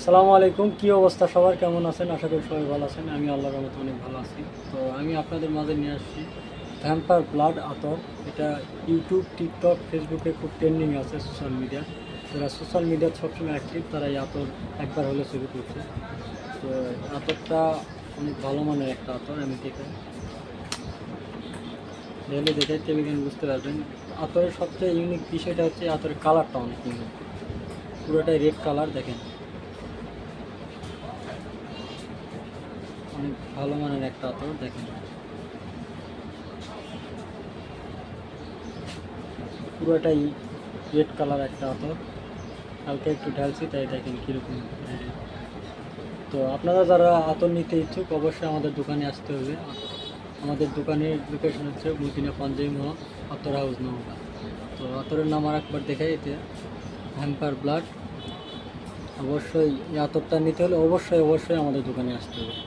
আসসালামু আলাইকুম, কী অবস্থা সবার, কেমন আছেন? আশা করি সবাই ভালো আছেন। আমি আল্লাহর রহমতে অনেক ভালো আছি। তো আমি আপনাদের মাঝে নিয়ে আসছি ভ্যাম্পায়ার ব্লাড আতর। এটা ইউটিউব, টিকটক, ফেসবুকে খুব ট্রেন্ডিং আছে সোশ্যাল মিডিয়া। যারা সোশ্যাল মিডিয়া সবসময় অ্যাক্টিভ তারা এই আতর একবার হলে ছবি তুলছে। তো আতরটা অনেক ভালো মানের একটা আতর। আমি দেখে টেলিগ্রাম বুঝতে পারবেন। আতরের সবচেয়ে ইউনিক বিষয়টা হচ্ছে আতরের কালারটা অনেক ইউনিক, পুরোটাই রেড কালার। দেখেন, অনেক ভালো মানের একটা আতর। দেখেন, পুরোটাই রেড কালার একটা আতর। হালকা একটু ঢালছি তাই দেখেন কীরকম। তো আপনারা যারা আতর নিতে ইচ্ছুক অবশ্যই আমাদের দোকানে আসতে হবে। আমাদের দোকানের লোকেশন হচ্ছে মদিনা পাঞ্জাবি মহল, আতর হাউস নওগাঁ। তো আতরের নাম আর একবার দেখাই, এতে ভ্যাম্পায়ার ব্লাড। অবশ্যই এই আতরটা নিতে হলে অবশ্যই আমাদের দোকানে আসতে হবে।